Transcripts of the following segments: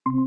Okay,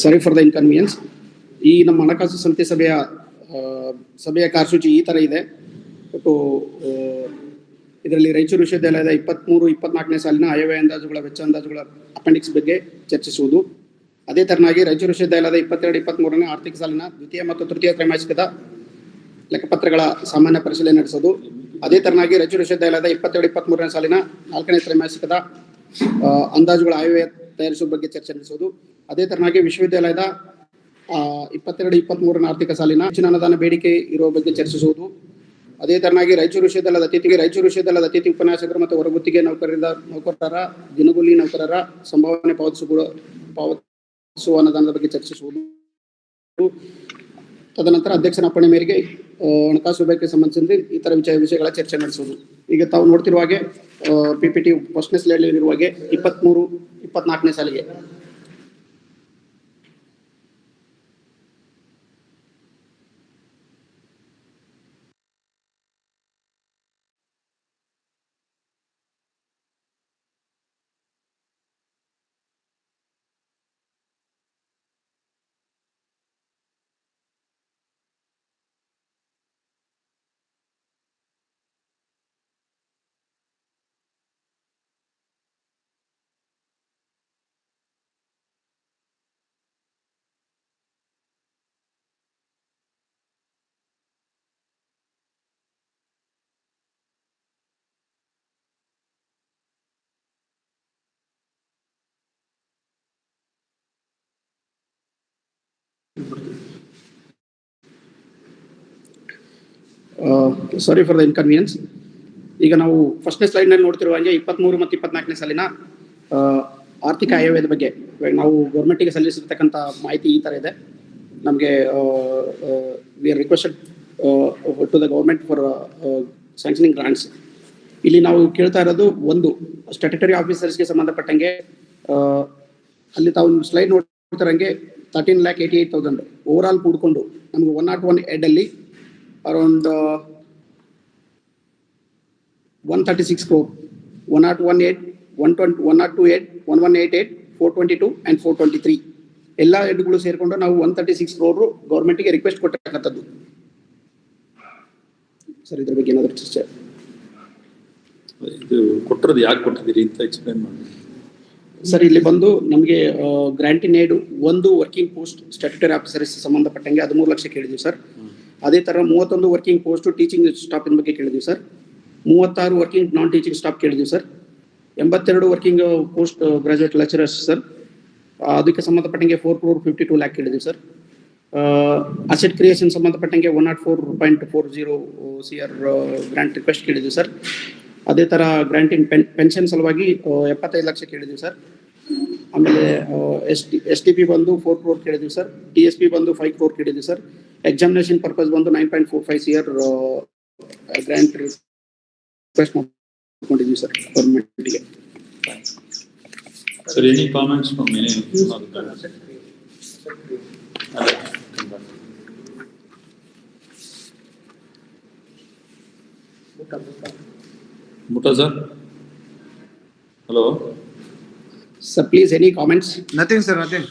sorry for the inconvenience. ಈ ನಮ್ಮ ಹಣಕಾಸು ಸಮಿತಿ ಸಭೆಯ ಕಾರ್ಯಸೂಚಿ ಈ ತರ ಇದೆ. ಇದರಲ್ಲಿ ರಾಯಚೂರು ವಿಶ್ವವಿದ್ಯಾಲಯದ 23-24ನೇ ಸಾಲಿನ ಆಯವ್ಯಯ ಅಂದಾಜುಗಳ ವೆಚ್ಚ ಅಂದಾಜುಗಳ ಅಪೆಂಡಿಕ್ಸ್ ಬಗ್ಗೆ ಚರ್ಚಿಸುವುದು. ಅದೇ ತರನಾಗಿ ರಾಯಚೂರು ವಿಶ್ವವಿದ್ಯಾಲಯದ 22-23ನೇ ಆರ್ಥಿಕ ಸಾಲಿನ ದ್ವಿತೀಯ ಮತ್ತು ತೃತೀಯ ತ್ರೈಮಾಸಿಕದ ಲೆಕ್ಕಪತ್ರಗಳ ಸಾಮಾನ್ಯ ಪರಿಶೀಲನೆ ನಡೆಸೋದು. ಅದೇ ತರನಾಗಿ ರಾಯಚೂರು ವಿಶ್ವವಿದ್ಯಾಲಯದ 22-23ನೇ ಸಾಲಿನ 4ನೇ ತ್ರೈಮಾಸಿಕದ ಅಂದಾಜುಗಳ ಆಯವ್ಯಯ ತಯಾರಿಸುವ ಬಗ್ಗೆ ಚರ್ಚೆ ನಡೆಸೋದು. ಅದೇ ತರನಾಗಿ ವಿಶ್ವವಿದ್ಯಾಲಯದ 22-23ನೇ ಆರ್ಥಿಕ ಸಾಲಿನ ಹೆಚ್ಚಿನ ಅನುದಾನ ಬೇಡಿಕೆ ಇರುವ ಬಗ್ಗೆ ಚರ್ಚಿಸುವುದು. ಅದೇ ತರನಾಗಿ ರಾಯಚೂರು ವಿಶ್ವವಿದ್ಯಾಲಯದ ಅತಿಥಿ ಉಪನ್ಯಾಸಕರು ಮತ್ತು ಹೊರಗುತ್ತಿಗೆ ನೌಕರರ ದಿನಗೂಲಿ ನೌಕರರ ಸಂಭಾವನೆ ಪಾವತಿಸುವ ಅನುದಾನದ ಬಗ್ಗೆ ಚರ್ಚಿಸುವುದು. ತದನಂತರ ಅಧ್ಯಕ್ಷನ ಅಪ್ಪಣೆ ಮೇರೆಗೆ ಹಣಕಾಸು ವಿಭಾಗಕ್ಕೆ ಸಂಬಂಧಿಸಿದ ಇತರ ವಿಷಯಗಳ ಚರ್ಚೆ ನಡೆಸುವುದು. ಈಗ ತಾವು ನೋಡ್ತಿರುವ ಹಾಗೆ PPT ಫಸ್ಟ್ನೇ ಸ್ಲೈಡ್ ಇರುವ ಹಾಗೆ 23-24ನೇ ಸಾಲಿಗೆ ಸಾರಿ ಫಾರ್ ದ ಇನ್ಕನ್ವೀನಿಯನ್ಸ್. ಈಗ ನಾವು ಫಸ್ಟ್ನೇ ಸ್ಲೈಡ್ನಲ್ಲಿ ನೋಡ್ತಿರುವ ಹಾಗೆ 23 ಮತ್ತು 24ನೇ ಸಾಲಿನ ಆರ್ಥಿಕ ಆಯವ್ಯಯದ ಬಗ್ಗೆ ನಾವು ಗೌರ್ಮೆಂಟಿಗೆ ಸಲ್ಲಿಸಿರ್ತಕ್ಕಂಥ ಮಾಹಿತಿ ಈ ಥರ ಇದೆ. ನಮಗೆ we are requested to the government for sanctioning grants. ಇಲ್ಲಿ ನಾವು ಕೇಳ್ತಾ ಇರೋದು ಒಂದು ಸ್ಟ್ಯಾಟ್ಯುಟರಿ ಆಫೀಸರ್ಸ್ಗೆ ಸಂಬಂಧಪಟ್ಟಂಗೆ ಅಲ್ಲಿ ತಾವು ಸ್ಲೈಡ್ ನೋಡ್ತಿರಂಗೆ 13,88,000 ಓವರ್ ಆಲ್ ಕೂಡ್ಕೊಂಡು ನಮ್ಗೆ 101 ಹೆಡ್ ಅಲ್ಲಿ around 136 crore, 101 head, 102 head, 1188, 422 and 423 ಎಲ್ಲ ಹೆಡ್ಗಳು ಸೇರ್ಕೊಂಡು ನಾವು 136 crore ಗೌರ್ಮೆಂಟ್ಗೆ ರಿಕ್ವೆಸ್ಟ್ ಕೊಟ್ಟಿರ್ತಕ್ಕಂಥದ್ದು. ಸರ್ ಇದ್ರ ಬಗ್ಗೆ ಏನಾದರೂ ಚರ್ಚೆ? ಇದು ಕೊಟ್ಟಿರೋದು ಯಾಕೆ ಕೊಟ್ಟಿದ್ದೀರಿ ಅಂತ ಎಕ್ಸ್ಪ್ಲೇನ್ ಮಾಡಿ ಸರ್. ಇಲ್ಲಿ ಬಂದು ನಮಗೆ ಗ್ರಾಂಟಿನ್ ಏಡ್ ಒಂದು ವರ್ಕಿಂಗ್ ಪೋಸ್ಟ್ ಸ್ಟ್ಯಾಟ್ಯುಟರಿ ಆಫೀಸರ್ಸ್ ಸಂಬಂಧಪಟ್ಟಂಗೆ 13 ಲಕ್ಷ ಕೇಳಿದ್ವಿ ಸರ್. ಅದೇ ತರ 31 ವರ್ಕಿಂಗ್ ಪೋಸ್ಟ್ ಟೀಚಿಂಗ್ ಸ್ಟಾಫ್ ಬಗ್ಗೆ ಕೇಳಿದ್ವಿ sir. 36 working non teaching staff ಕೇಳಿದ್ವಿ sir. 82 working post graduate lecturers sir. ಅದಕ್ಕೆ ಸಂಬಂಧಪಟ್ಟಂಗೆ 4.52 lakh ಕೇಳಿದ್ವಿ ಸರ್. ಅಸೆಟ್ ಕ್ರಿಯೇಷನ್ ಸಂಬಂಧಪಟ್ಟಂಗೆ 104.40 CR ಗ್ರಾಂಟ್ ರಿಕ್ವೆಸ್ಟ್ ಕೇಳಿದ್ವಿ ಸರ್. ಅದೇ ತರ ಗ್ರಾಂಟಿನ್ ಪೆನ್ಷನ್ ಸಲುವಾಗಿ 75 ಲಕ್ಷ ಕೇಳಿದ್ವಿ ಸರ್. ಆಮೇಲೆ STP ಬಂದು 4 crore ಕೇಳಿದ್ವಿ ಸರ್. TSP ಬಂದು 5 crore ಕೇಳಿದ್ವಿ ಸರ್. ಎಕ್ಸಾಮಿನೇಷನ್ ಪರ್ಪಸ್ ಬಂದು 9.45 CR ಗ್ರಾಂಟ್ ರಿಕ್ವೆಸ್ಟ್ ಮಾಡ್ಕೊಂಡಿದ್ದೀವಿ sir ಗೌರ್ಮೆಂಟ್ಗೆ. Sir, any comments from any of the Murtaza? Hello? Sir, please, any comments? Nothing, sir, nothing.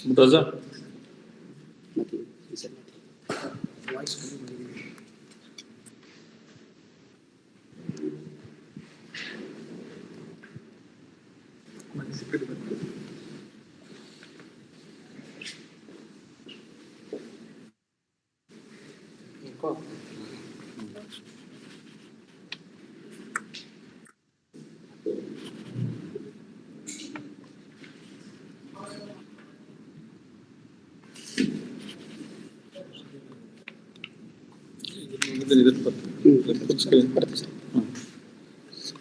Murtaza? Nothing. He said nothing.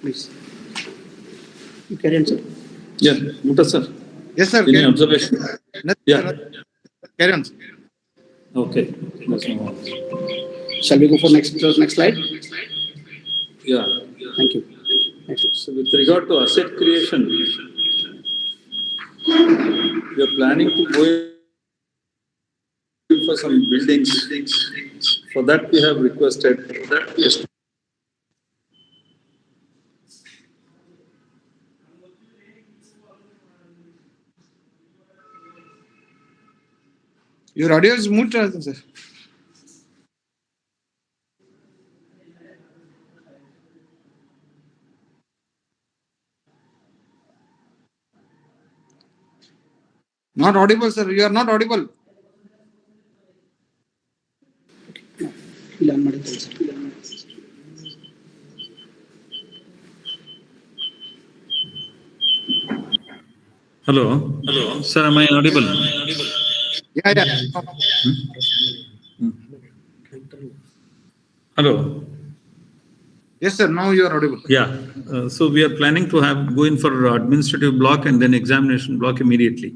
Please. You carry on, sir. Yeah, Murtaza, sir. Yes, sir. Any observation? Nothing, Yeah. sir. Carry on. Okay. Let's move on. Shall we go for next slide? Yeah. Thank you. Next. So with regard to asset creation, we are planning to go in for some buildings. For that, we have requested. Your audio is muted, sir. Not audible, sir. You are not audible. ಇಲ್ಲ ಮಾಡಿದ್ದೇವೆ sir. Hello. Hello. Sir, am I audible? Yeah. Hello. Yes, sir. Now you are audible. Yeah. So we are planning to go in for administrative block and then examination block immediately.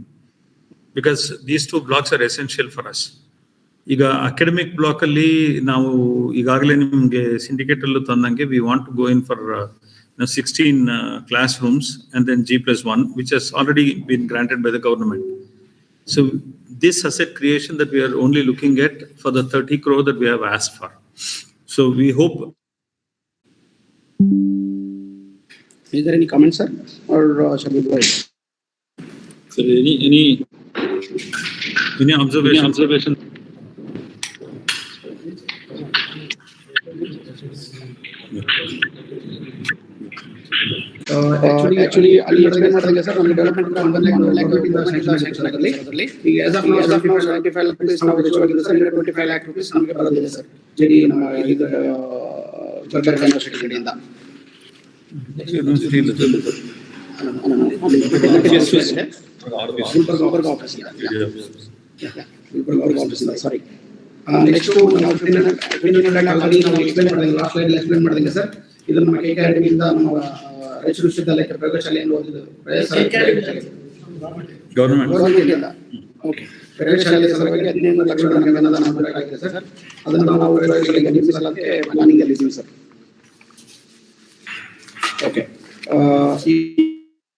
Because these two blocks are essential for us. ಈಗ academic block ಅಲ್ಲಿ ನಾವು ಈಗಾಗಲೇ ನಿಮಗೆ syndicate ಅಲ್ಲೂ ತಂದಂಗೆ we want to go in for 16 class rooms and then G+1 which has already been granted by the government. So this asset creation that we are only looking at for the 30 crore that we have asked for. So we hope. Is there any comment, sir, or shall we go ahead? Sir, any observation? Actually, ಅಲ್ಲಿ explain ಮಾಡಿದಂಗೆ sir ನಮಗೆ development plan ಬಂದ್ರೆ 1 lakh sanction ಆಗಿದೆ. ಈಗ as of now 75 lakh rupees ನಾವು ವೆಚ್ಚವಾಗಿದೆ sir. 25 lakh rupees ನಮಗೆ ಬರೋದಿದೆ sir. JD ನಮ್ಮ ಇದು ಗುಲ್ಬರ್ಗ ಯೂನಿವರ್ಸಿಟಿ ಕಡೆಯಿಂದ. ಗುಲ್ಬರ್ಗ ಆಫೀಸ್ ಇದೆ. ಗುಲ್ಬರ್ಗ ಆಫೀಸ್ ಇದೆ. ಸಾರಿ. ನೆಕ್ಸ್ಟ್ ನಾವು 1500 lakh ಅಲ್ಲಿ ನಾವು ಎಕ್ಸ್ಪ್ಲೇನ್ ಮಾಡಿದಂಗೆ ಲಾಸ್ಟ್ ಸ್ಲೈಡ್ ಎಕ್ಸ್ಪ್ಲೇನ್ ಮಾಡಿದಂಗೆ ಸರ್. ಇದು ನಮ್ಮ KK ಅಕಾಡೆಮಿಯಿಂದ ನಮ್ಮ ರಾಯಚೂರು ವಿಶ್ವವಿದ್ಯಾಲಯಕ್ಕೆ ಪ್ರಯೋಗಶಾಲೆಯನ್ನು ಓದಿದ್ದು ಗೌರ್ಮೆಂಟ್. ಓಕೆ, ಪ್ರಯೋಗಶಾಲೆ ಸಲುವಾಗಿ 15 ಲಕ್ಷದ ಅನುದಾನ ಬೇಕಾಗಿದೆ ಸರ್. ಅದನ್ನು ನಾವು ಪ್ರಯೋಗಶಾಲೆಗೆ ನಿರ್ಮಿಸಲಾಗಿ ಪ್ಲಾನಿಂಗ್ ಅಲ್ಲಿ ಇದ್ದೀವಿ ಸರ್. ಓಕೆ,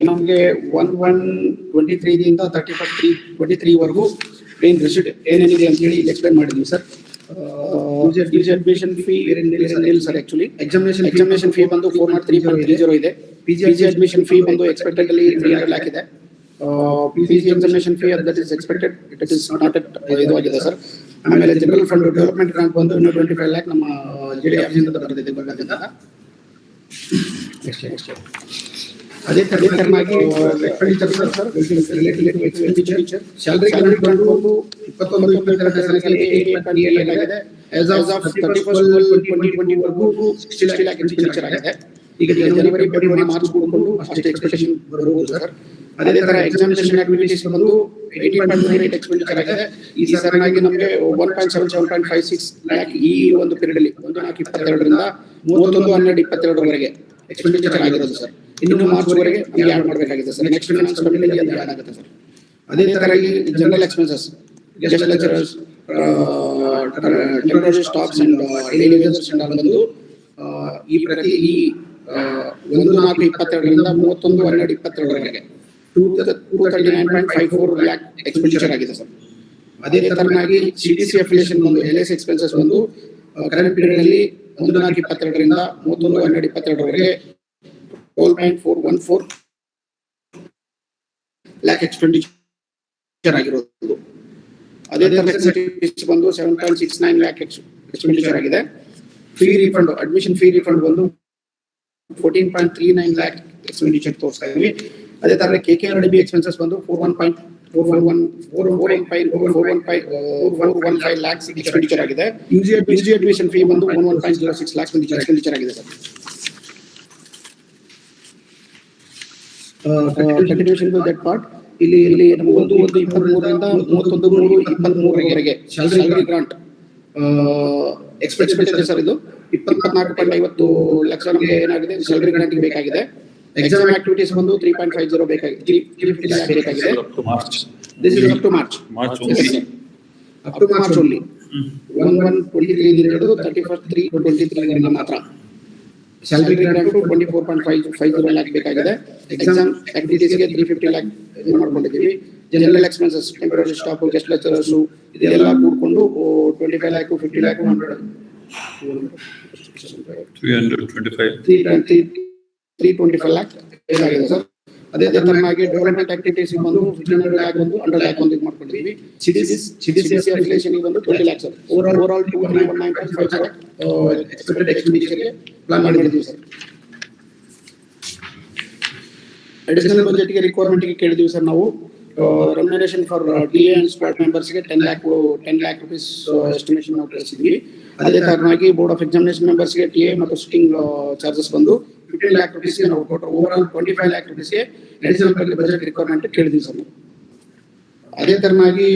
ನಮಗೆ 1/1/23 ದಿಂದ 31/3/23 ವರೆಗೂ ಏನ್ ರಿಸಿಟ್ ಏನೇನಿದೆ ಅಂತ ಹೇಳಿ ಎಕ್ಸ್ಪ್ಲೇನ್ ಮಾಡಿದ್ವಿ ಸರ್. ಅಡ್ಮಿಷನ್ ಫೀ ಏನಿಲ್ಲ ಸರ್. ಆಕ್ಚುಲಿ ಎಕ್ಸಾಮಿನೇಷನ್ ಫೀ ಬಂದು 403.30 ಇದೆ. PG ಅಡ್ಮಿಷನ್ ಫೀ ಬಂದು ಎಕ್ಸ್ಪೆಕ್ಟೆಡ್ ಅಲ್ಲಿ 300 lakh ಇದೆ. PG examination fee that is expected, it is not at ಇದು ಆಗಿದೆ ಸರ್. ಆಮೇಲೆ ಜನರಲ್ ಫಂಡ್ ಡೆವಲಪ್ಮೆಂಟ್ ಗ್ರಾಂಟ್ ಬಂದು 25 lakh ನಮ್ಮ ಜೆಡಿ ಆಫೀಸಿಂದ ಬಂದಿದೆ ಗುಲ್ಬರ್ಗದಿಂದ. ಅದೇ ತರನಾಗಿ expenditure sir related to expenditure salary grant ಬಂದು 21-22 ಸಾಲಿಗೆ 8.8 ಆಗಿದೆ. ಆಸ್ ಆಫ್ 31/12/2020 ವರೆಗೂ 60 lakh ಎಕ್ಸ್ಪೆಂಡಿಚರ್ ಆಗಿದೆ. ಈಗ ಜನವರಿ ಫೆಬ್ರವರಿ ಮಾರ್ಚ್ ಕೂಡಿಕೊಂಡು ಅಷ್ಟು ಎಕ್ಸ್ಪೆಕ್ಟೇಷನ್ ಬರಬಹುದು ಸರ್. ಅದೇ ತರ ಎಕ್ಸಾಮಿನೇಷನ್ ಆಕ್ಟಿವಿಟೀಸ್ ಬಂದು 18.98 ಎಕ್ಸ್ಪೆಂಡಿಚರ್ ಆಗಿದೆ. ಈ ಸರನಾಗಿ ನಮಗೆ 1.77.56 lakh ಈ ಒಂದು ಪೀರಿಯಡ್ ಅಲ್ಲಿ 1/4/22 31/12/22 ವರೆಗೆ ಎಕ್ಸ್ಪೆಂಡಿಚರ್ ಆಗಿರೋದು ಸರ್. ಇನ್ನು ಮಾರ್ಚ್ ವರೆಗೆ ನಮಗೆ ಆಡ್ ಮಾಡಬೇಕಾಗಿದೆ ಸರ್. ನೆಕ್ಸ್ಟ್ ಫೈನಾನ್ಸ್ ಕಮಿಟಿಯಲ್ಲಿ ಅದು ಆಡ್ ಆಗುತ್ತೆ ಸರ್. ಅದೇ ತರ ಈ general expenses, guest lecturers, temporary staffs and daily wages and ಬಂದು ಈ 1/4/22ರಿಂದ 31/12/22ವರೆಗೆ 239.54 ಲ್ಯಾಕ್ ಎಕ್ಸ್ಪೆಂಡಿಚರ್ ಆಗಿದೆ ಸರ್. ಅದೇ ತರನಾಗಿ CTC ಅಫಿಲಿಯೇಷನ್ ಬಂದು LS ಎಕ್ಸ್ಪೆನ್ಸಸ್ ಬಂದು ಕರೆಂಟ್ ಪೀರಿಯಡ್ ಅಲ್ಲಿ 1/4/22ರಿಂದ 31/12/22ವರೆಗೆ 12.414 ಲ್ಯಾಕ್ ಎಕ್ಸ್ಪೆಂಡಿಚರ್ ಆಗಿರೋದು. ಅದೇ ತರ ಬಂದು 7.69 ಲ್ಯಾಕ್ ಎಕ್ಸ್ಪೆಂಡಿಚರ್ ಆಗಿದೆ. Fee refund, admission fee refund ಬಂದು 14.39 ಲ್ಯಾಕ್ ಎಕ್ಸ್ಪೆಂಡಿಚರ್ ತೋರಿಸ್ತಾ ಇದ್ವಿ. ಅದೇ ತರ KKRDB ಎಕ್ಸ್ಪೆನ್ಸಸ್ ಬಂದು 415 ಲ್ಯಾಕ್ಸ್ ಎಕ್ಸ್ಪೆಂಡಿಚರ್ ಆಗಿದೆ. UG ಅಡ್ಮಿಷನ್ ಫೀ ಬಂದು 11.06 ಲ್ಯಾಕ್ಸ್ ಎಕ್ಸ್ಪೆಂಡಿಚರ್ ಆಗಿದೆ sir. Continuation to that part ಇಲ್ಲಿ 1/1/23ರಿಂದ 31/3/23ವರೆಗೆ ಸ್ಯಾಲರಿ ಗ್ರಾಂಟ್ ಎಕ್ಸ್ಪೆಕ್ಟ್ ಇದೆ ಸರ್. ಇದು 24.50 ಲಕ್ಷ ನಮಗೆ ಏನಾಗಿದೆ ಸ್ಯಾಲರಿ ಗ್ರಾಂಟ್ ಬೇಕಾಗಿದೆ. ಎಕ್ಸಾಮ್ ಆಕ್ಟಿವಿಟೀಸ್ ಬಂದು 3.50 ಬೇಕಾಗಿದೆ. 350 ಲ್ಯಾಕ್ ಬೇಕಾಗಿದೆ. This is up to March only. 1/1/23 ಹಿಡಿದು 31/3/23 ಮಾತ್ರ ಸ್ಯಾಲರಿ ಗ್ರಾಂಟ್ 24.50 ಲ್ಯಾಕ್ ಬೇಕಾಗಿದೆ. ಎಕ್ಸಾಮ್ ಆಕ್ಟಿವಿಟೀಸ್ಗೆ 350 ಲ್ಯಾಕ್ ಮಾಡ್ಕೊಂಡಿದ್ದೀವಿ. General expenses, temporary staff, guest lecturers ಇದೆಲ್ಲ ಕೂಡ್ಕೊಂಡು 25 ಲ್ಯಾಕ್ 50 ಲ್ಯಾಕ್ 325 ಲ್ಯಾಕ್ ಬೇಕಾಗಿದೆ ಸರ್. ಅದೇ ತರನಾಗಿ ಡೆವಲಪ್ಮೆಂಟ್ ಆಕ್ಟಿವಿಟೀಸ್ ಬಂದು 1500 ಲ್ಯಾಕ್ ಒಂದು 100 ಲ್ಯಾಕ್ ಒಂದು ಇದು ಮಾಡ್ಕೊಂಡಿದ್ದೀವಿ. CDC ಅಫಿಲಿಯೇಷನ್ ಬಂದು 20 ಲ್ಯಾಕ್ ಸರ್. ಓವರ್ 219.50 ಎಕ್ಸ್ಪೆಕ್ಟೆಡ್ ಎಕ್ಸ್ಪೆಂಡಿಚರ್ಗೆ ಪ್ಲಾನ್ ಮಾಡಿದ್ದೀವಿ ಸರ್. ಅಡಿಷನಲ್ ಬಜೆಟ್ಗೆ ರಿಕ್ವೈರ್ಮೆಂಟ್ಗೆ ಕೇಳಿದ್ದೀವಿ ಸರ್ ನಾವು. Remuneration for DA and squad ಮೆಂಬರ್ಸ್ಗೆ 10 ಲ್ಯಾಕ್ ರುಪೀಸ್ ಎಸ್ಟಿಮೇಷನ್ ನಾವು ಕಳಿಸಿದ್ವಿ. ಅದೇ ತರನಾಗಿ ಬೋರ್ಡ್ ಆಫ್ ಎಕ್ಸಾಮಿನೇಷನ್ ಮೆಂಬರ್ಸ್ಗೆ TA ಮತ್ತು ಸಿಟ್ಟಿಂಗ್ ಚಾರ್ಜಸ್ ಬಂದು 15 ಲ್ಯಾಕ್ ರುಪೀಸ್ಗೆ ನಾವು ಟೋಟಲ್ ಓವರ್ ಆಲ್ 25 ಲ್ಯಾಕ್ ರುಪೀಸ್ಗೆ ಅಡಿಷನಲ್ ಬಜೆಟ್ ರಿಕ್ವೈರ್ಮೆಂಟ್ ಕೇಳಿದ್ವಿ ಸರ್. ಅದೇ ತರನಾಗಿ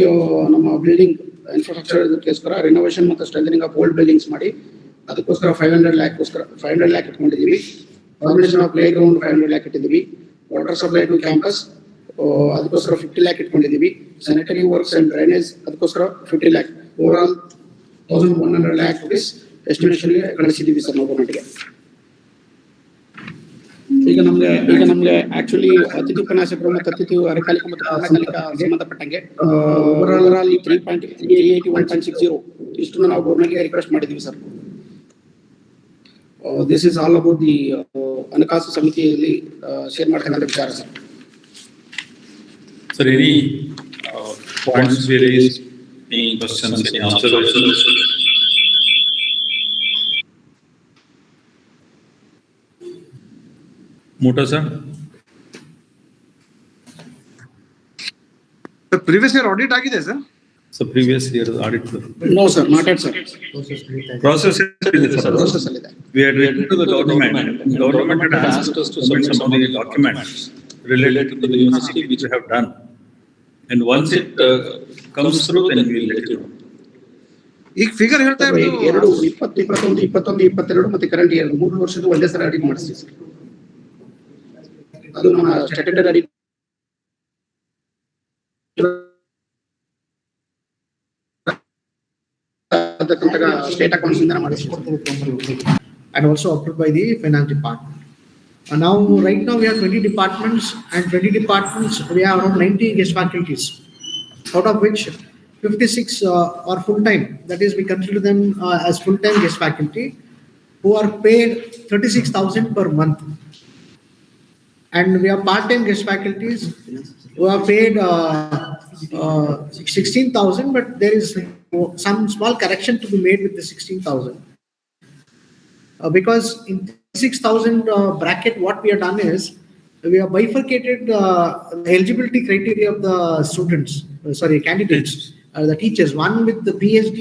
ನಮ್ಮ ಬಿಲ್ಡಿಂಗ್ ಇನ್ಫ್ರಾಸ್ಟ್ರಕ್ಚರ್ಗೋಸ್ಕರ ರಿನೋವೇಷನ್ ಮತ್ತು ಸ್ಟ್ರೆಂಥನಿಂಗ್ ಆಫ್ ಓಲ್ಡ್ ಬಿಲ್ಡಿಂಗ್ಸ್ ಮಾಡಿ ಅದಕ್ಕೋಸ್ಕರ 500 ಲ್ಯಾಕ್ ಇಟ್ಕೊಂಡಿದ್ದೀವಿ. Formation of play ground 500 lac ಇಟ್ಟಿದ್ದೀವಿ. ವಾಟರ್ ಸಪ್ಲೈ ಟು ಕ್ಯಾಂಪಸ್ ಅದಕ್ಕೋಸ್ಕರ 50 ಲ್ಯಾಕ್ ಇಟ್ಕೊಂಡಿದ್ದೀವಿ. ಸ್ಯಾನಿಟರಿ ವರ್ಕ್ಸ್ ಅಂಡ್ ಡ್ರೈನೇಜ್ ಅದಕ್ಕೋಸ್ಕರ 50 lakh. Over all 1100 lakh rupees ಎಸ್ಟಿಮೇಷನ್ಗೆ ಕಳಿಸಿದ್ದೀವಿ ಸರ್ ನಾವು ಗೌರ್ಮೆಂಟ್ಗೆ. ಈಗ ನಮ್ಗೆ ಆಕ್ಚುಲಿ ಅತಿಥಿ ಉಪನ್ಯಾಸಕರು ಮತ್ತು ಅತಿಥಿ ಅರೆಕಾಲಿಕ ಮತ್ತು ಪೂರ್ಣಕಾಲಿಕ ಸಂಬಂಧಪಟ್ಟಂಗೆ ಓವರ್ ಆಲ್ 381.60 ಇಷ್ಟು ನಾವು ಗೌರ್ಮೆಂಟ್ಗೆ ರಿಕ್ವೆಸ್ಟ್ ಮಾಡಿದ್ದೀವಿ sir. This is all about the ಹಣಕಾಸು ಸಮಿತಿಯಲ್ಲಿ ಶೇರ್ ಮಾಡ್ತಕ್ಕಂಥ ವಿಚಾರ sir. Sir, any points we raised, any questions, any observations? Mota sir? The previous year audit ಆಗಿದೆ sir. So previous year audit. No sir, not yet sir. Process is sir. Process alide. We had written to the government. The government had asked us to submit some of the documents related to the university which we have done. And once it comes through, then we will let you know. ಈಗ figure ಹೇಳ್ತಾ ಇರೋದು 2020, 21, 22 ಮತ್ತೆ current year 3 ವರ್ಷದ ಒಂದೇ ಸಲ audit ಮಾಡಿಸ್ತೀವಿ sir. ಅದು ನಮ್ಮ ಸ್ಟ್ಯಾಟ್ಯೂಟರಿ ಆಡಿಟ್ ಸ್ಟೇಟ್ ಅಕೌಂಟ್ಸ್ ಇಂದ ಮಾಡಿಸ್ತೀವಿ and also approved by the finance department. Now, right now we have 20 departments, and 20 departments we have around 90 guest faculties, out of which 56 are full time. That is, we consider them as full time guest faculty who are paid 36,000 per month, and we have part time guest faculties who are paid 16,000, but there is some small correction to be made with the 16,000. Because in 6,000 bracket, what we have done is we have bifurcated the eligibility criteria of the students, candidates, the teachers. One with the PhD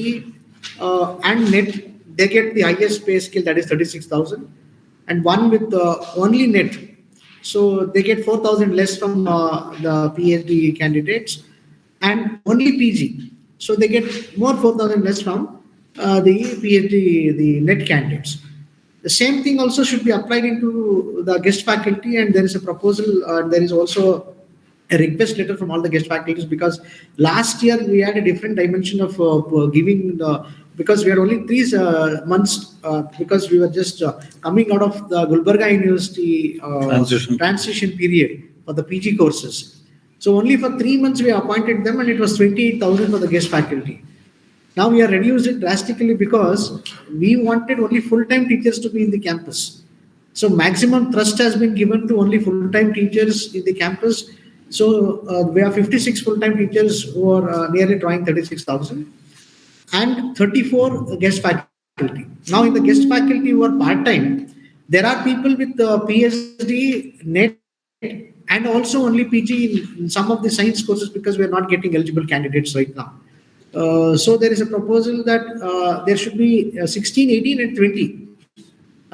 and NET, they get the highest pay scale, that is 36,000, and one with only NET, so they get 4,000 less from the PhD candidates, and only PG, so they get more 4,000 less from the PhD, the NET candidates. The same thing also should be applied into the guest faculty, and there is a proposal, there is also a request letter from all the guest faculties, because last year we had a different dimension of giving the, because we had only 3 months, because we were just coming out of the Gulbarga University transition period for the PG courses. So only for 3 months we appointed them, and it was 28,000 for the guest faculty. Now we are reduced it drastically because we wanted only full-time teachers to be in the campus. So maximum thrust has been given to only full-time teachers in the campus. So we have 56 full-time teachers who are nearly drawing 36,000 and 34 guest faculty. Now in the guest faculty who are part-time, there are people with PhD, NET, and also only PG in some of the science courses, because we are not getting eligible candidates right now. So there is a proposal that there should be 16, 18 and 20,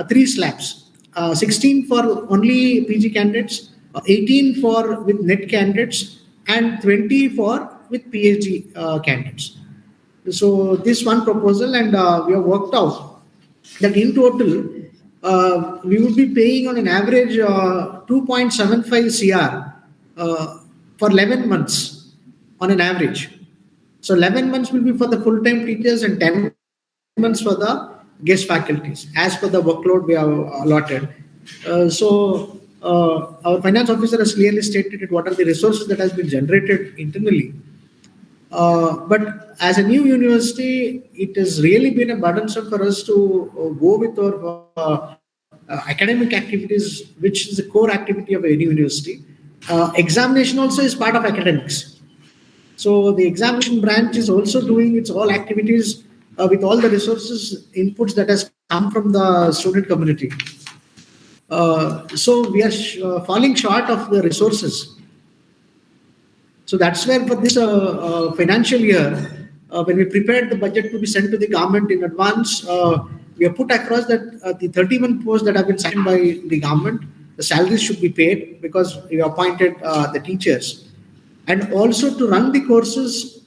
3 slabs. 16 for only PG candidates, 18 for with NET candidates, and 20 for with PhD candidates. So this one proposal, and we have worked out that in total we would be paying on an average 2.75 CR for 11 months on an average. So 11 months will be for the full-time teachers and 10 months for the guest faculties, as per the workload we have allotted. So our finance officer has clearly stated what are the resources that has been generated internally. But as a new university, it has really been a burdensome for us to go with our academic activities, which is the core activity of any university. Examination also is part of academics. So the examination branch is also doing its all activities with all the resources, inputs that has come from the student community. So we are falling short of the resources. So that's where for this financial year, when we prepared the budget to be sent to the government in advance, we have put across that the 31 posts that have been signed by the government, the salaries should be paid because we appointed the teachers. And also to run the courses,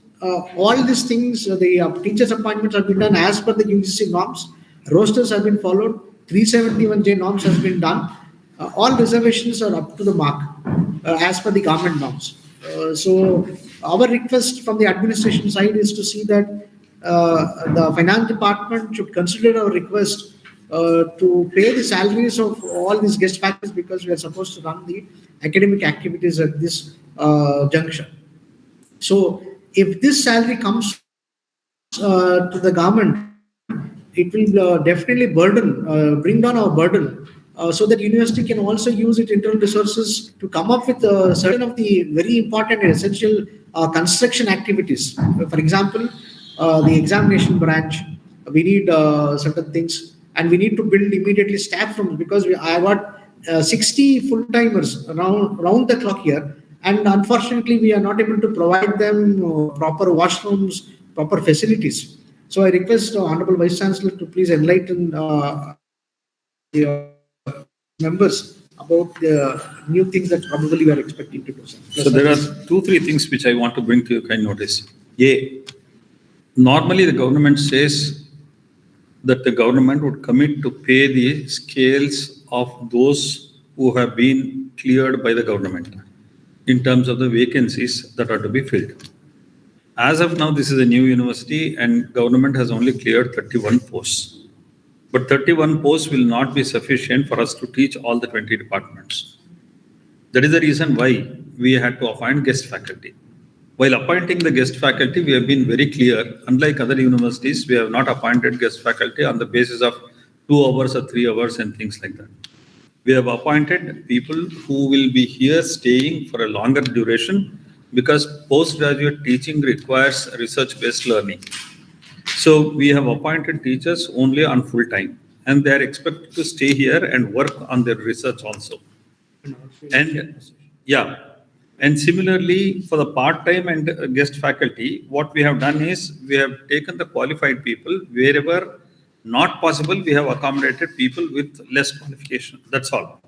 all these things, the teachers' appointments have been done as per the UGC norms. Rosters have been followed. 371J norms has been done. All reservations are up to the mark as per the government norms. So our request from the administration side is to see that the finance department should consider our request to pay the salaries of all these guest faculties, because we are supposed to run the academic activities at this junction. So if this salary comes to the government, it will definitely bring down our burden, so that university can also use its internal resources to come up with certain of the very important and essential construction activities. For example, the examination branch, we need certain things, and we need to build immediately staff rooms, because I got 60 full-timers round the clock here, and unfortunately we are not able to provide them proper washrooms, proper facilities. So I request Honorable Vice Chancellor to please enlighten the members about the new things that probably we are expecting to do. So there are 2-3 things which I want to bring to your kind notice. Normally the government says that the government would commit to pay the scales of those who have been cleared by the government in terms of the vacancies that are to be filled. As of now, this is a new university and government has only cleared 31 posts. But 31 posts will not be sufficient for us to teach all the 20 departments. That is the reason why we had to appoint guest faculty. While appointing the guest faculty, we have been very clear. Unlike other universities, we have not appointed guest faculty on the basis of 2 hours or 3 hours and things like that. We have appointed people who will be here staying for a longer duration, because postgraduate teaching requires research-based learning. So we have appointed teachers only on full time, and they are expected to stay here and work on their research also. And similarly for the part-time and guest faculty, what we have done is we have taken the qualified people. Wherever not possible, we have accommodated people with less qualification. That's all.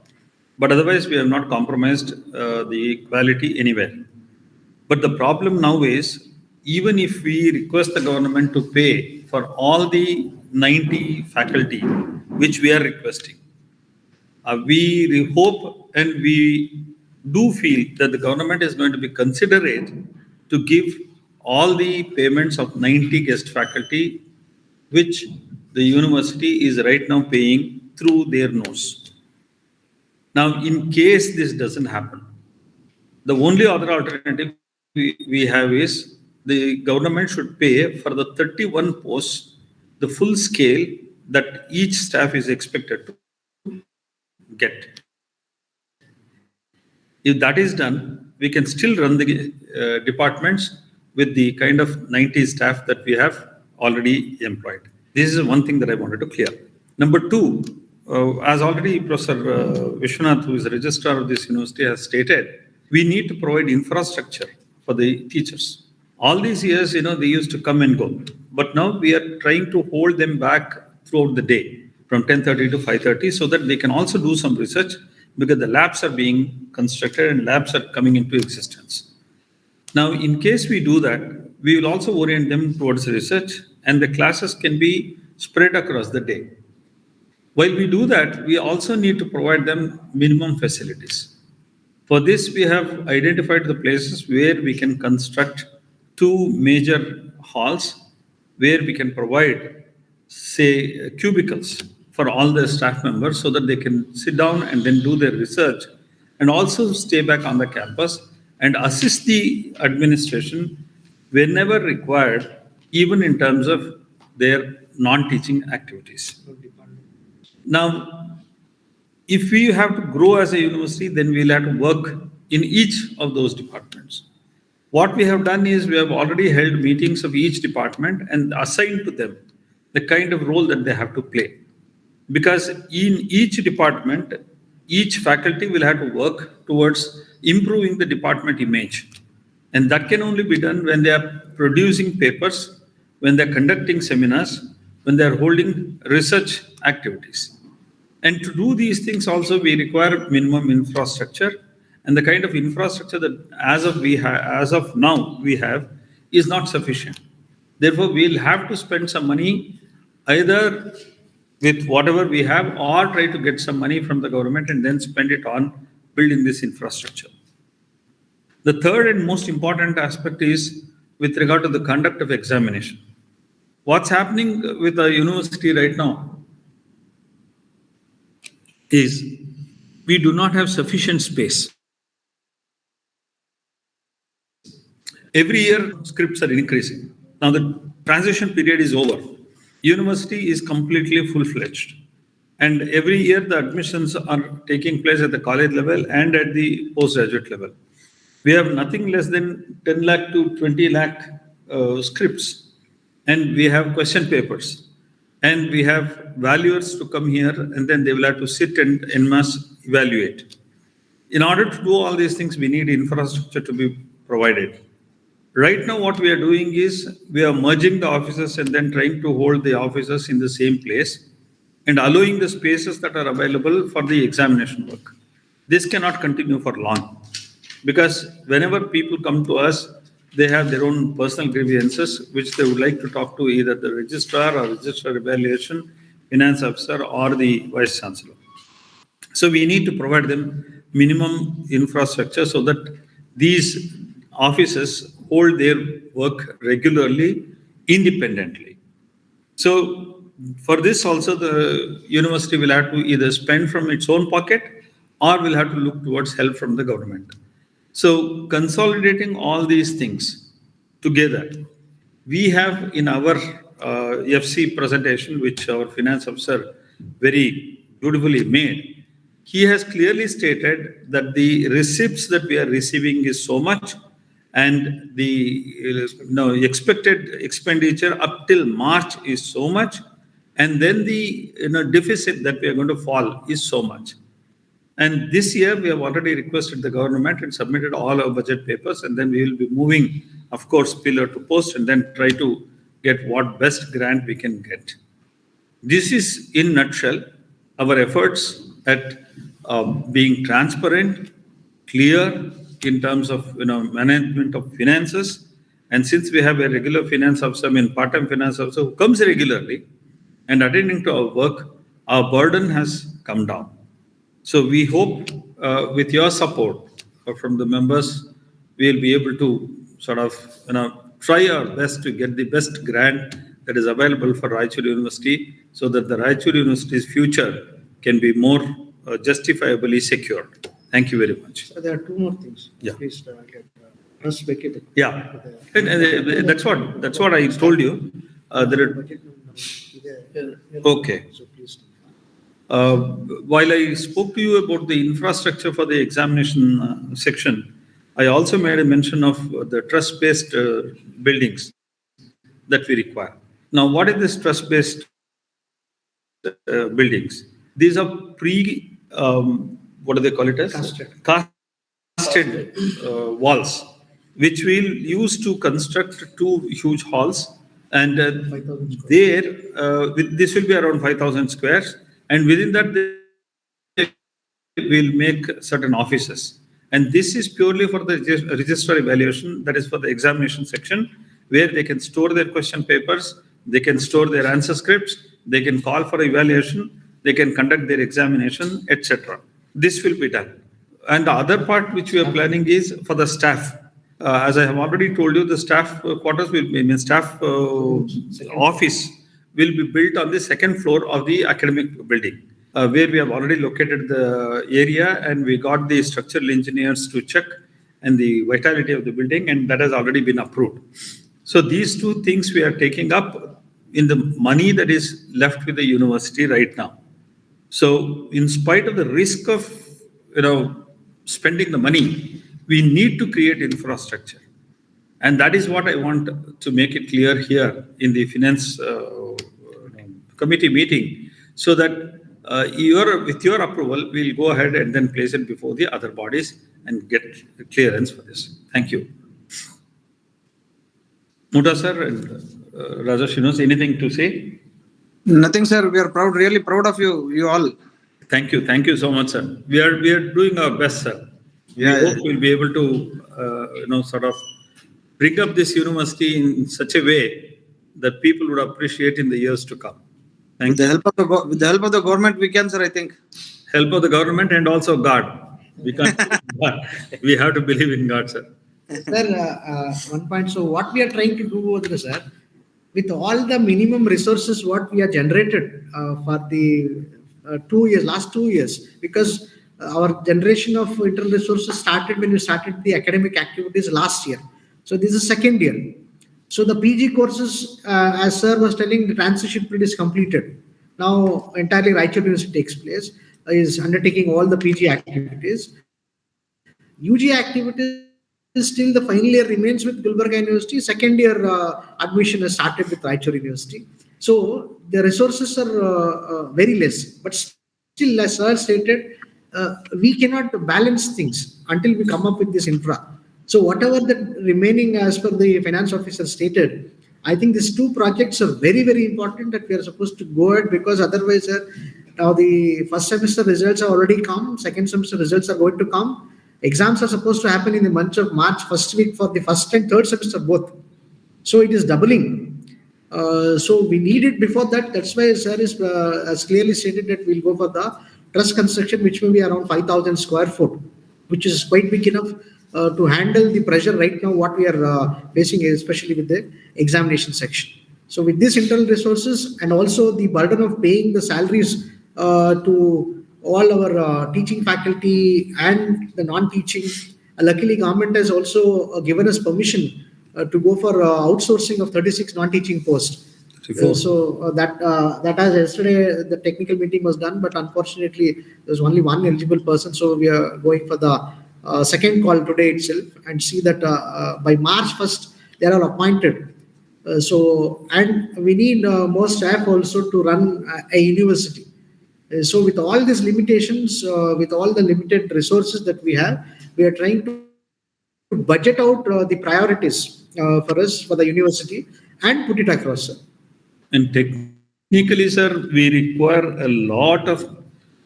But otherwise, we have not compromised the quality anywhere. But the problem now is, even if we request the government to pay for all the 90 faculty, which we are requesting, we hope and we do feel that the government is going to be considerate to give all the payments of 90 guest faculty, which the university is right now paying through their nose. Now, in case this doesn't happen, the only other alternative we have is the government should pay for the 31 posts, the full scale that each staff is expected to get. If that is done, we can still run the departments with the kind of 90 staff that we have already employed. This is one thing that I wanted to clear. Number two, as already Professor Vishwanath, who is the registrar of this university, has stated, we need to provide infrastructure for the teachers. All these years, they used to come and go. But now we are trying to hold them back throughout the day from 10:30 to 5:30 so that they can also do some research, because the labs are being constructed and labs are coming into existence. Now, in case we do that, we will also orient them towards research, and the classes can be spread across the day. While we do that, we also need to provide them minimum facilities. For this, we have identified the places where we can construct 2 major halls where we can provide, say, cubicles for all the staff members so that they can sit down and then do their research and also stay back on the campus and assist the administration whenever required, even in terms of their non-teaching activities. Now, if we have to grow as a university, then we'll have to work in each of those departments. What we have done is we have already held meetings of each department and assigned to them the kind of role that they have to play. Because in each department, each faculty will have to work towards improving the department image. And that can only be done when they are producing papers, when they're conducting seminars, when they're holding research activities. And to do these things also, we require minimum infrastructure. And the kind of infrastructure that as of now we have is not sufficient. Therefore, we'll have to spend some money either with whatever we have or try to get some money from the government and then spend it on building this infrastructure. The third and most important aspect is with regard to the conduct of examination. What's happening with the university right now is we do not have sufficient space. Every year, scripts are increasing. Now the transition period is over. University is completely full-fledged. And every year, the admissions are taking place at the college level and at the postgraduate level. We have nothing less than 10 lakh to 20 lakh scripts. And we have question papers. And we have valuers to come here, and then they will have to sit and en masse evaluate. In order to do all these things, we need infrastructure to be provided. Right now, what we are doing is we are merging the offices and then trying to hold the offices in the same place and allowing the spaces that are available for the examination work. This cannot continue for long, because whenever people come to us, they have their own personal grievances, which they would like to talk to either the registrar or registrar evaluation, finance officer, or the vice chancellor. So we need to provide them minimum infrastructure so that these offices hold their work regularly, independently. So for this also, the university will have to either spend from its own pocket or will have to look towards help from the government. So consolidating all these things together, we have in our FC presentation, which our finance officer very beautifully made, he has clearly stated that the receipts that we are receiving is so much, and the expected expenditure up till March is so much, and then the deficit that we are going to fall is so much. And this year, we have already requested the government and submitted all our budget papers, and then we will be moving, of course, pillar to post, and then try to get what best grant we can get. This is, in nutshell, our efforts at being transparent, clear in terms of management of finances. And since we have a regular finance officer, part-time finance officer who comes regularly and attending to our work, our burden has come down. So we hope with your support, from the members, we'll be able to sort of, try our best to get the best grant that is available for Raichur University so that the Raichur University's future can be more justifiably secured. Thank you very much. So there are two more things. Yeah. Please get trust vacated. Yeah, and that's what I told you. There are, Budget number. okay. So please. While I spoke to you about the infrastructure for the examination section, I also made a mention of the trust-based buildings that we require. Now, what is this trust-based buildings? These are what do they call it as? Casted walls, which we'll use to construct two huge halls. And 5,000 square. this will be around 5,000 squares. And within that, we'll make certain offices. And this is purely for the registrar evaluation, that is for the examination section, where they can store their question papers, they can store their answer scripts, they can call for evaluation, they can conduct their examination, etc. This will be done. And the other part which we are planning is for the staff. As I have already told you, the staff quarters will be, staff office will be built on the second floor of the academic building, where we have already located the area and we got the structural engineers to check and the vitality of the building, and that has already been approved. So these two things we are taking up in the money that is left with the university right now. So in spite of the risk of, spending the money, we need to create infrastructure. And that is what I want to make it clear here in the finance committee meeting, so that with your approval, we'll go ahead and then place it before the other bodies and get clearance for this. Thank you. Muta sir and Raja, anything to say? Nothing, sir. We are proud, really proud of you all. Thank you. Thank you so much, sir. We are doing our best, sir. Yeah, We hope we'll be able to, sort of bring up this university in such a way that people would appreciate in the years to come. Thank With the help of the government, we can, sir, I think. Help of the government and also God. We can't. We have to believe in God, sir. Sir, one point. So what we are trying to do over there, sir, with all the minimum resources what we have generated for the last 2 years, because our generation of internal resources started when we started the academic activities last year. So this is second year. So the PG courses, as sir was telling, the transition period is completed. Now entirely Raichur University takes place, is undertaking all the PG activities. UG activities, still the final year remains with Gulbarga University. Second year admission has started with Raichur University. So the resources are very less, but still, as sir stated, we cannot balance things until we come up with this infra. So whatever the remaining, as per the finance officer stated, I think these two projects are very, very important that we are supposed to go ahead, because otherwise, now the first semester results have already come, second semester results are going to come. Exams are supposed to happen in the month of March, first week for the first and third semester both. So it is doubling. So we need it before that. That's why sir is has clearly stated that we'll go for the trust construction, which will be around 5,000 square foot, which is quite big enough to handle the pressure right now what we are facing, especially with the examination section. So with these internal resources and also the burden of paying the salaries to all our teaching faculty and the non-teaching, luckily government has also given us permission to go for outsourcing of 36 non-teaching posts. That as yesterday the technical meeting was done, but unfortunately there's only one eligible person. So we are going for the second call today itself, and see that by March 1st they are all appointed. And we need more staff also to run a university. So with all these limitations, with all the limited resources that we have, we are trying to budget out the priorities for us, for the university, and put it across, sir. And technically, sir, we require a lot of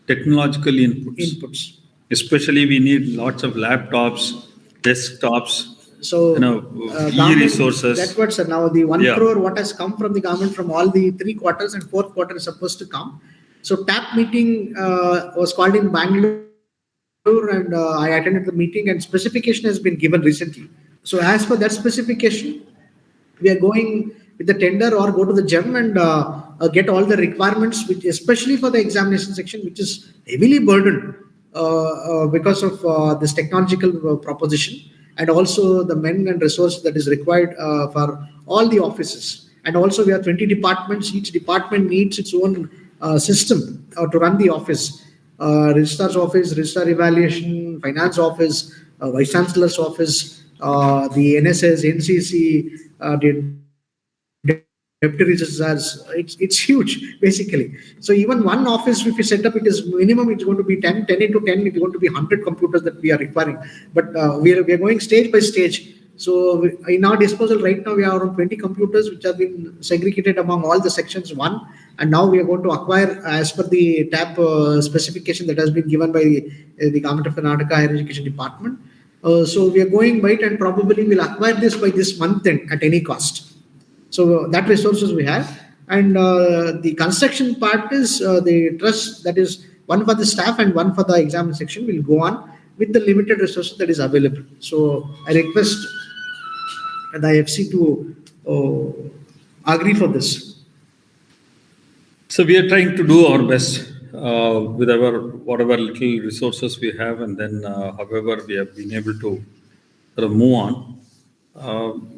technological inputs. Especially, we need lots of laptops, desktops, so e-resources. That's what, sir. Now the 1 crore what has come from the government from all the 3 quarters and 4th quarter is supposed to come. So TAP meeting was called in Bangalore and I attended the meeting, and specification has been given recently. So as per that specification, we are going with the tender or go to the GEM and get all the requirements, which especially for the examination section, which is heavily burdened because of this technological proposition, and also the men and resource that is required for all the offices. And also we have 20 departments. Each department needs its own system to run the office. Registrar's office, registrar evaluation, finance office, vice chancellor's office, the NSS, NCC, deputy registrars. It's huge, basically. So even one office, if you set up, it is minimum, it's going to be 10 into 10, it's going to be 100 computers that we are requiring. But we are going stage by stage. So in our disposal right now, we have around 20 computers which have been segregated among all the sections one. And now we are going to acquire as per the TAP specification that has been given by the Government of Karnataka Higher Education Department. So we are going by it, and probably we'll acquire this by this month end at any cost. So that resources we have. And the construction part is the trust, that is one for the staff and one for the exam section will go on with the limited resources that is available. So I request the FC to agree for this. So we are trying to do our best with our whatever little resources we have, and then however we have been able to sort of move on.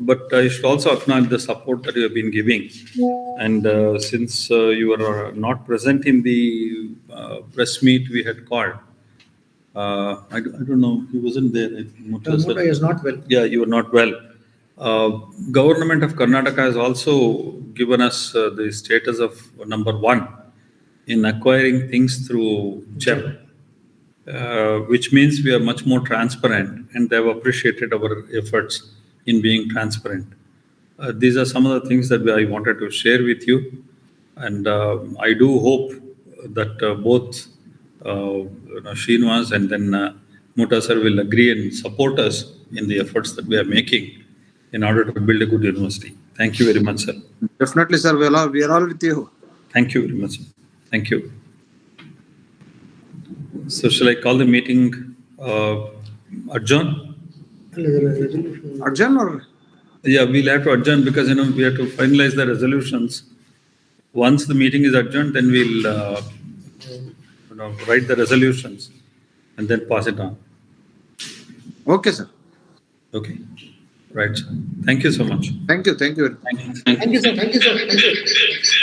But I should also acknowledge the support that you have been giving. And since you were not present in the press meet we had called, I don't know, he wasn't there. I think Mota is not well. Yeah, you were not well. Government of Karnataka has also given us the status of number 1 in acquiring things through GEM, which means we are much more transparent, and they have appreciated our efforts in being transparent. These are some of the things that I wanted to share with you, and I do hope that both Srinivas and then Mota sir will agree and support us in the efforts that we are making in order to build a good university. Thank you very much, sir. Definitely, sir. We are all with you. Thank you very much, sir. Thank you. So shall I call the meeting adjourn? Arjun or? Yeah, we'll have to adjourn because we have to finalize the resolutions. Once the meeting is adjourned, then we'll write the resolutions and then pass it on. Okay, sir. Okay. Right, sir. Thank you so much. Thank you. Thank you, sir. Thank you, sir. Thank you.